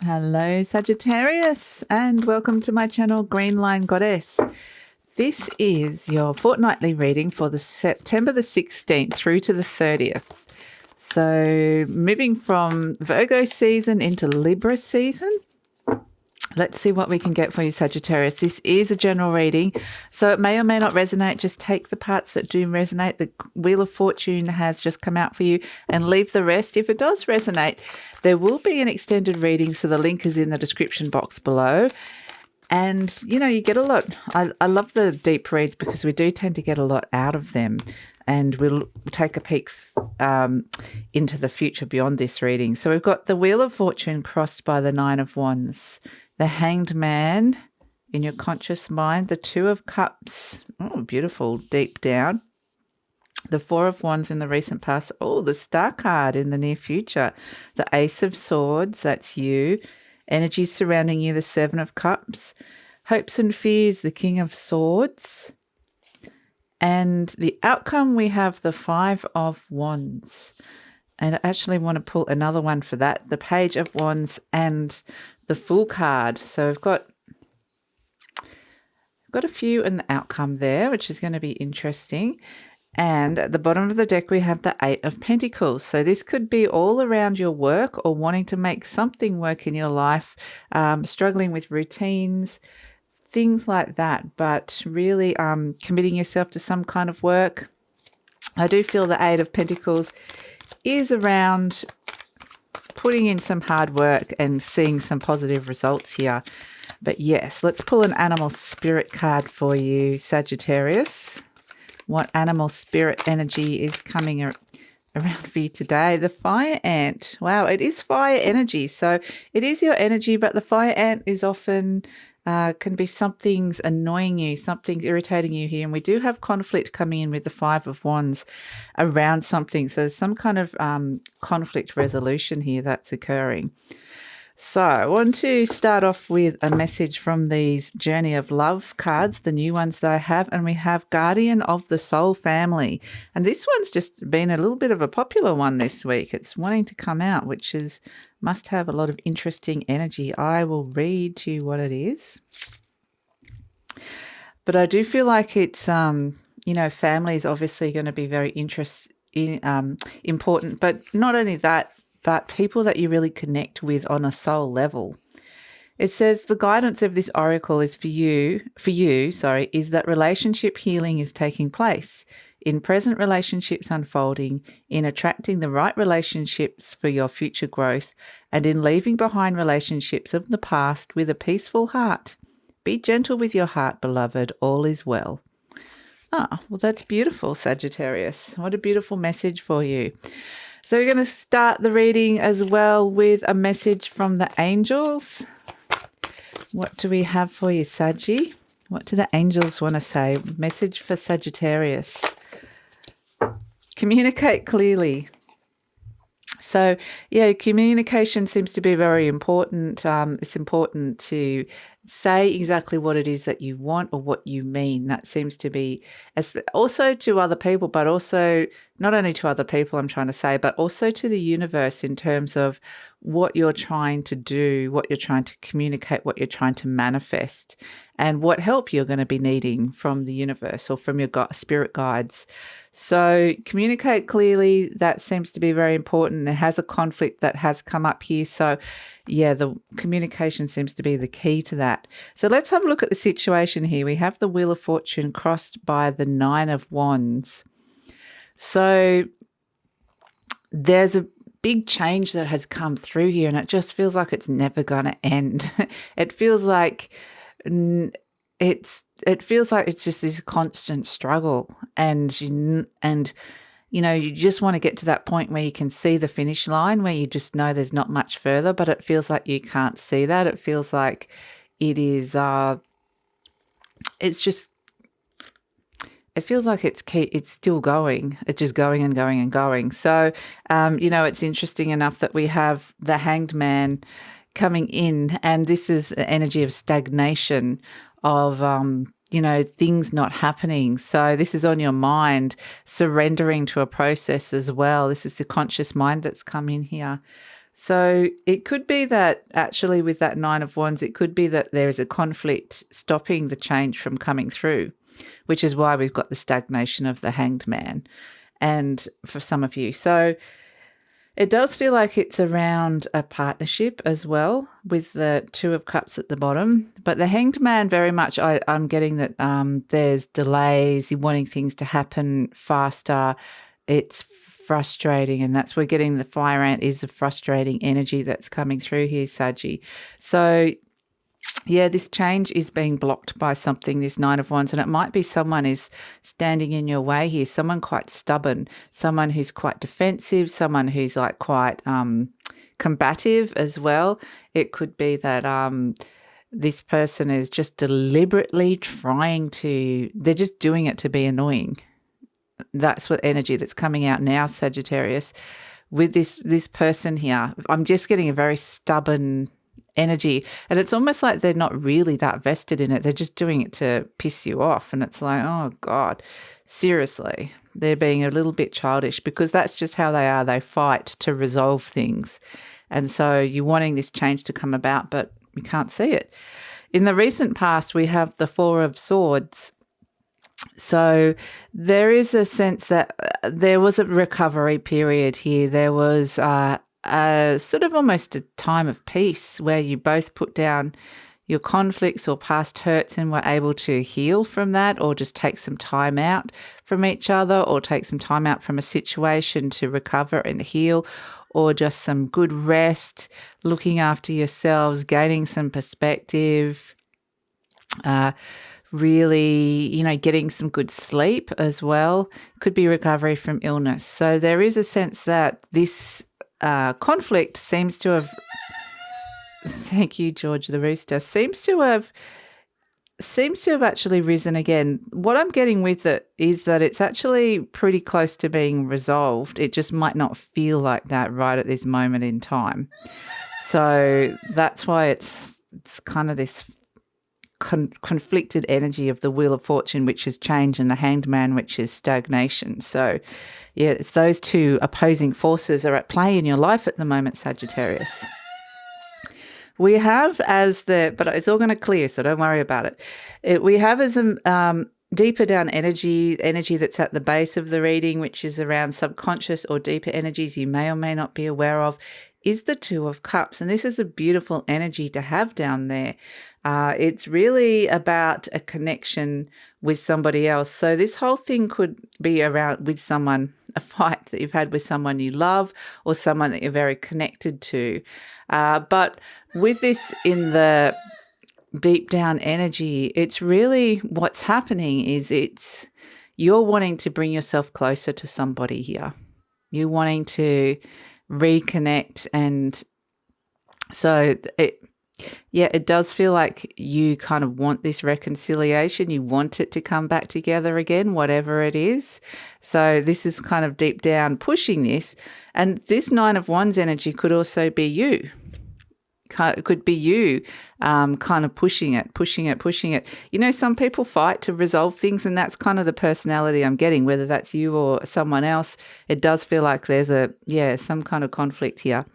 Hello Sagittarius and welcome to my channel GreenLion Goddess. This is your fortnightly reading for the September the 16th through to the 30th. So moving from Virgo season into Libra season. Let's see what we can get for you, Sagittarius. This is a general reading, so it may or may not resonate. Just take the parts that do resonate. The Wheel of Fortune has just come out for you and leave the rest. If it does resonate, there will be an extended reading, so the link is in the description box below. And, you know, you get a lot. I love the deep reads because we do tend to get a lot out of them. And we'll take a peek into the future beyond this reading. So we've got the Wheel of Fortune crossed by the Nine of Wands, the Hanged Man in your conscious mind, the Two of Cups, oh, beautiful, deep down, the Four of Wands in the recent past, oh, the Star card in the near future, the Ace of Swords, that's you, energy surrounding you, the Seven of Cups, hopes and fears, the King of Swords, and the outcome we have the Five of Wands. And I actually want to pull another one for that, the Page of Wands and the Fool card. So we've got a few in the outcome there, which is going to be interesting. And at the bottom of the deck, we have the Eight of Pentacles. So this could be all around your work or wanting to make something work in your life, struggling with routines, things like that, but really committing yourself to some kind of work. I do feel the Eight of Pentacles is around putting in some hard work and seeing some positive results here. But yes, let's pull an animal spirit card for you, Sagittarius. What animal spirit energy is coming around for you today? The fire ant. Wow, it is fire energy. So it is your energy, but the fire ant is often can be something's annoying you, something irritating you here. And we do have conflict coming in with the Five of Wands around something. So there's some kind of conflict resolution here that's occurring. So I want to start off with a message from these Journey of Love cards, the new ones that I have. And we have Guardian of the Soul Family. And this one's just been a little bit of a popular one this week. It's wanting to come out, which is must have a lot of interesting energy. I will read to you what it is. But I do feel like it's, you know, family is obviously going to be very important. But not only that, but people that you really connect with on a soul level. It says the guidance of this oracle is for you, is that relationship healing is taking place, in present relationships unfolding, in attracting the right relationships for your future growth, and in leaving behind relationships of the past with a peaceful heart. Be gentle with your heart, beloved, all is well. Ah, well, that's beautiful, Sagittarius. What a beautiful message for you. So we're going to start the reading as well with a message from the angels. What do we have for you, Saggy? What do the angels want to say? Message for Sagittarius. Communicate clearly. So, yeah, communication seems to be very important. It's important to say exactly what it is that you want or what you mean. That seems to be also to other people, but also not only to other people, I'm trying to say, but also to the universe in terms of what you're trying to do, what you're trying to communicate, what you're trying to manifest, and what help you're going to be needing from the universe or from your spirit guides. So communicate clearly. That seems to be very important. It has a conflict that has come up here. So yeah, the communication seems to be the key to that. So let's have a look at the situation here. We have the Wheel of Fortune crossed by the Nine of Wands. So there's a big change that has come through here, and it just feels like it's never going to end. It feels like it's just this constant struggle, and you know, you just want to get to that point where you can see the finish line, where you just know there's not much further, but it feels like you can't see that. It feels like it is it feels like it's still going. It's just going and going and going. So, you know, it's interesting enough that we have the Hanged Man coming in, and this is the energy of stagnation, of, you know, things not happening. So this is on your mind, surrendering to a process as well. This is the conscious mind that's come in here. So it could be that actually with that Nine of Wands, it could be that there is a conflict stopping the change from coming through, which is why we've got the stagnation of the Hanged Man. And for some of you. So it does feel like it's around a partnership as well, with the Two of Cups at the bottom. But the Hanged Man, very much, I'm getting that there's delays, you're wanting things to happen faster. It's frustrating, and that's where getting the Fire Ant is the frustrating energy that's coming through here, Saggy. So yeah, this change is being blocked by something, this Nine of Wands, and it might be someone is standing in your way here, someone quite stubborn, someone who's quite defensive, someone who's like quite combative as well. It could be that this person is just deliberately trying to, they're just doing it to be annoying. That's what energy that's coming out now, Sagittarius. With this person here, I'm just getting a very stubborn energy, and it's almost like they're not really that vested in it. They're just doing it to piss you off, and it's like, oh God, seriously, they're being a little bit childish, because that's just how they are. They fight to resolve things, and so you're wanting this change to come about, but you can't see it. In the recent past, we have the Four of Swords. So there is a sense that there was a recovery period here. There was sort of almost a time of peace where you both put down your conflicts or past hurts and were able to heal from that, or just take some time out from each other, or take some time out from a situation to recover and heal, or just some good rest, looking after yourselves, gaining some perspective, really, getting some good sleep as well. Could be recovery from illness. So there is a sense that this conflict seems to have, thank you, George the Rooster, seems to have actually risen again. What I'm getting with it is that it's actually pretty close to being resolved. It just might not feel like that right at this moment in time. So that's why it's kind of this conflicted energy of the Wheel of Fortune, which is change, and the Hanged Man, which is stagnation. So yeah, it's those two opposing forces are at play in your life at the moment, Sagittarius. We have but it's all going to clear, so don't worry about it. We have as a deeper down energy that's at the base of the reading, which is around subconscious or deeper energies you may or may not be aware of, is the Two of Cups. And this is a beautiful energy to have down there. It's really about a connection with somebody else. So this whole thing could be around with someone, a fight that you've had with someone you love, or someone that you're very connected to. But with this in the deep down energy, it's really what's happening is you're wanting to bring yourself closer to somebody here. You're wanting to reconnect, and so it does feel like you kind of want this reconciliation. You want it to come back together again, whatever it is. So this is kind of deep down pushing this, and this Nine of Wands energy could also be you. It could be you kind of pushing it. Some people fight to resolve things, and that's kind of the personality I'm getting, whether that's you or someone else. It does feel like there's some kind of conflict here.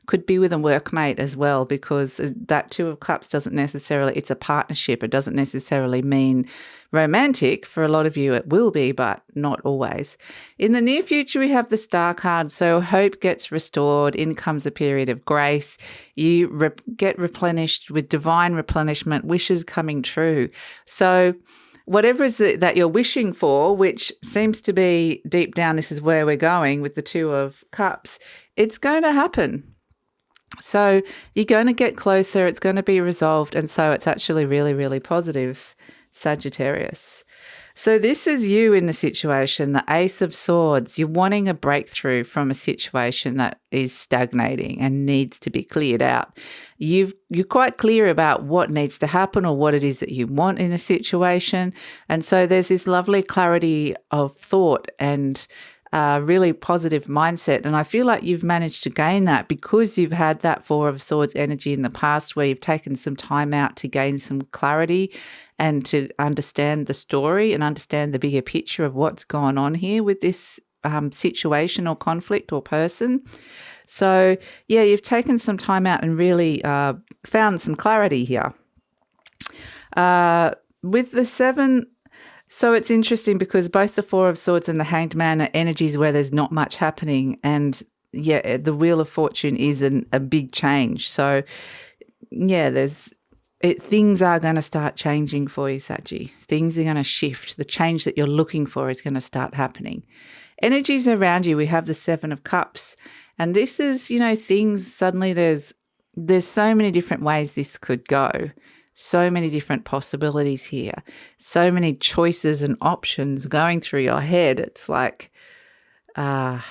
Could be with a workmate as well, because that Two of Cups doesn't necessarily, it's a partnership. It doesn't necessarily mean romantic. For a lot of you it will be, but not always. In the near future, we have the Star card. So hope gets restored. In comes a period of grace. You get replenished with divine replenishment, wishes coming true. So whatever is that you're wishing for, which seems to be deep down, this is where we're going with the Two of Cups, it's going to happen. So you're going to get closer, it's going to be resolved, and so it's actually really, really positive, Sagittarius. So this is you in the situation, the Ace of Swords. You're wanting a breakthrough from a situation that is stagnating and needs to be cleared out. You're quite clear about what needs to happen or what it is that you want in a situation, and so there's this lovely clarity of thought and really positive mindset. And I feel like you've managed to gain that because you've had that Four of Swords energy in the past, where you've taken some time out to gain some clarity and to understand the story and understand the bigger picture of what's gone on here with this situation or conflict or person. So, yeah, you've taken some time out and really found some clarity here. With the 7, so it's interesting because both the 4 of Swords and the Hanged Man are energies where there's not much happening. And, yeah, the Wheel of Fortune is a big change. So, yeah, things are going to start changing for you, Saggy. Things are going to shift. The change that you're looking for is going to start happening. Energies around you, we have the 7 of Cups. And this is, things suddenly there's so many different ways this could go. So many different possibilities here. So many choices and options going through your head. It's like, and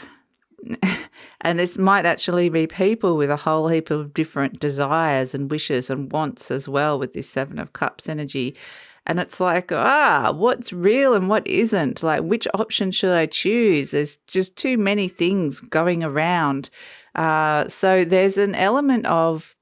this might actually be people with a whole heap of different desires and wishes and wants as well with this 7 of Cups energy. And it's like, what's real and what isn't? Like, which option should I choose? There's just too many things going around. So there's an element of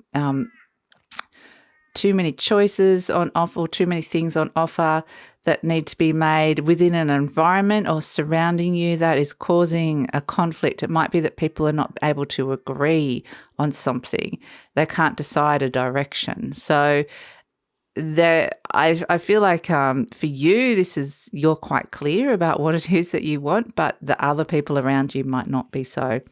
too many choices on offer, or too many things on offer that need to be made within an environment or surrounding you that is causing a conflict. It might be that people are not able to agree on something. They can't decide a direction. So I feel like for you, you're quite clear about what it is that you want, but the other people around you might not be so.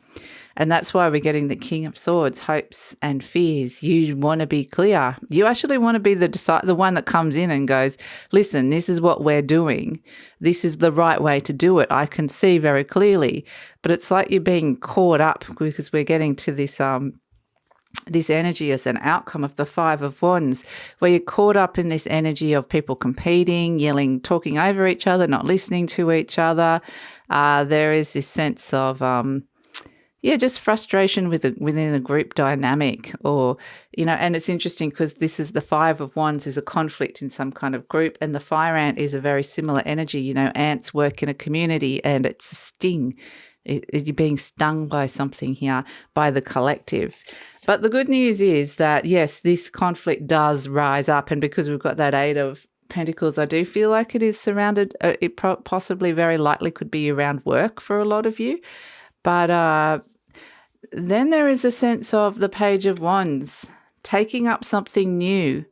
And that's why we're getting the King of Swords, hopes and fears. You want to be clear. You actually want to be the one that comes in and goes, listen, this is what we're doing. This is the right way to do it. I can see very clearly. But it's like you're being caught up because we're getting to this energy as an outcome of the 5 of Wands, where you're caught up in this energy of people competing, yelling, talking over each other, not listening to each other. There is this sense of just frustration within a group dynamic, or, and it's interesting because this is the 5 of Wands is a conflict in some kind of group, and the fire ant is a very similar energy. Ants work in a community and it's a sting. You're being stung by something here, by the collective. But the good news is that, yes, this conflict does rise up, and because we've got that 8 of Pentacles, I do feel like it is surrounded, it possibly very likely could be around work for a lot of you. But then there is a sense of the Page of Wands, taking up something new,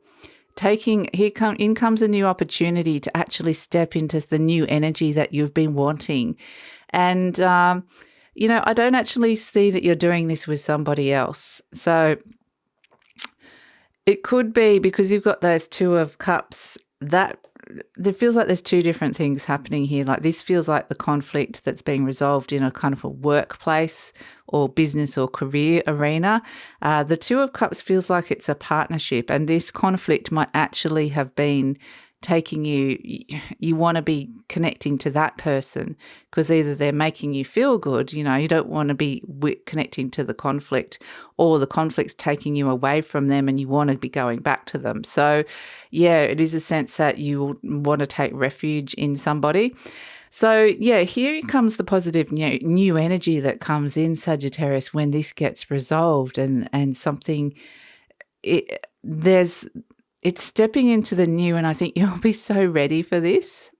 in comes a new opportunity to actually step into the new energy that you've been wanting. And, I don't actually see that you're doing this with somebody else. So it could be because you've got those 2 of Cups, that there feels like there's 2 different things happening here. Like, this feels like the conflict that's being resolved in a kind of a workplace or business or career arena. The 2 of Cups feels like it's a partnership, and this conflict might actually have been taking you want to be connecting to that person because either they're making you feel good, you don't want to be connecting to the conflict, or the conflict's taking you away from them and you want to be going back to them. So, yeah, it is a sense that you want to take refuge in somebody. So, yeah, here comes the positive new energy that comes in, Sagittarius, when this gets resolved and something it's stepping into the new, and I think you'll be so ready for this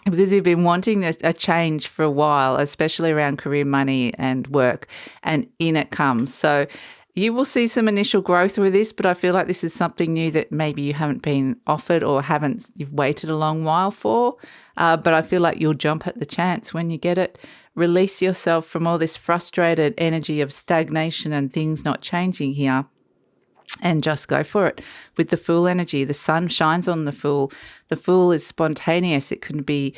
because you've been wanting a change for a while, especially around career, money and work, and in it comes. So you will see some initial growth with this, but I feel like this is something new that maybe you haven't been offered or you've waited a long while for, but I feel like you'll jump at the chance when you get it. Release yourself from all this frustrated energy of stagnation and things not changing here. And just go for it. With the Fool energy, the sun shines on the Fool. The Fool is spontaneous. It can be,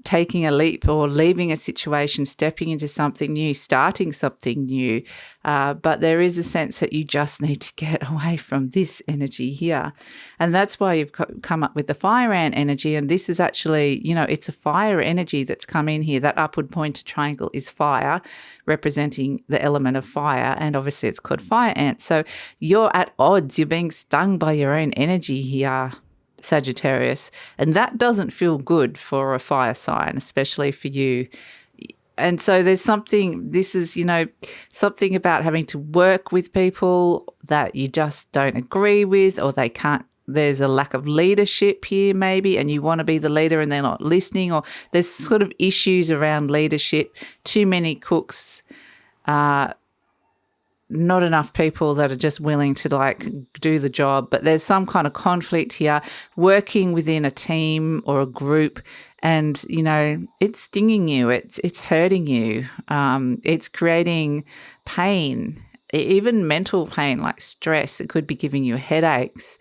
taking a leap or leaving a situation, stepping into something new, starting something new. But there is a sense that you just need to get away from this energy here. And that's why you've come up with the Fire Ant energy. And this is actually, it's a fire energy that's come in here. That upward pointed triangle is fire, representing the element of fire. And obviously it's called Fire Ant. So you're at odds. You're being stung by your own energy here, Sagittarius, and that doesn't feel good for a fire sign, especially for you. And so there's something about having to work with people that you just don't agree with, or they can't there's a lack of leadership here maybe, and you want to be the leader and they're not listening, or there's sort of issues around leadership, too many cooks, not enough people that are just willing to like do the job, but there's some kind of conflict here, working within a team or a group, and you know it's stinging you, it's hurting you, it's creating pain, even mental pain like stress. It could be giving you headaches,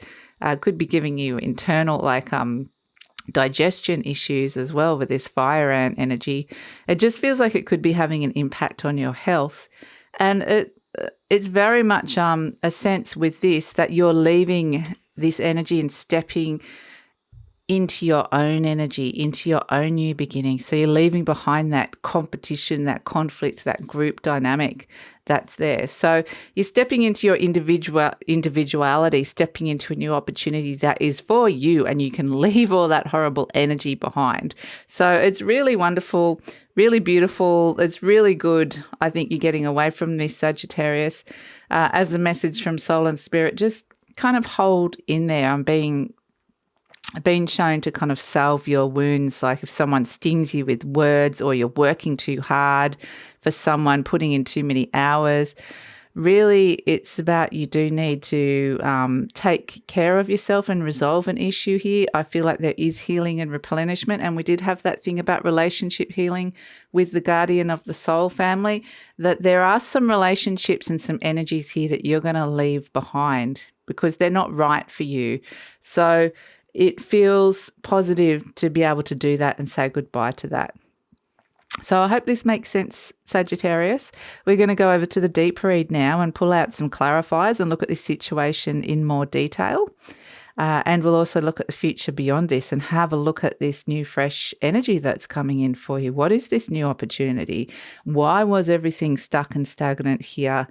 could be giving you internal like digestion issues as well with this fire ant energy. It just feels like it could be having an impact on your health, and it's very much a sense with this that you're leaving this energy and stepping into your own energy, into your own new beginning. So you're leaving behind that competition, that conflict, that group dynamic that's there. So you're stepping into your individuality, stepping into a new opportunity that is for you, and you can leave all that horrible energy behind. So it's really wonderful, really beautiful. It's really good. I think you're getting away from this, Sagittarius. As a message from Soul and Spirit, just kind of hold in there. I'm being shown to kind of salve your wounds, like if someone stings you with words, or you're working too hard for someone, putting in too many hours. Really, it's about you do need to take care of yourself and resolve an issue here. I feel like there is healing and replenishment, and we did have that thing about relationship healing with the guardian of the soul family, that there are some relationships and some energies here that you're going to leave behind because they're not right for you. So it feels positive to be able to do that and say goodbye to that. So I hope this makes sense, Sagittarius. We're going to go over to the deep read now and pull out some clarifiers and look at this situation in more detail. And we'll also look at the future beyond this and have a look at this new fresh energy that's coming in for you. What is this new opportunity? Why was everything stuck and stagnant here?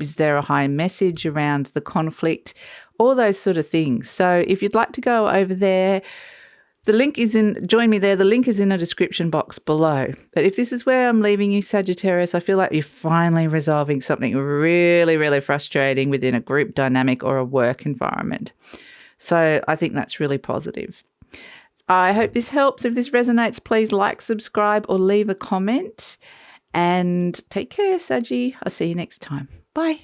Is there a high message around the conflict? All those sort of things. So if you'd like to go over there, the link is join me there. The link is in the description box below. But if this is where I'm leaving you, Sagittarius, I feel like you're finally resolving something really, really frustrating within a group dynamic or a work environment. So I think that's really positive. I hope this helps. If this resonates, please like, subscribe, or leave a comment. And take care, Saggy. I'll see you next time. Bye.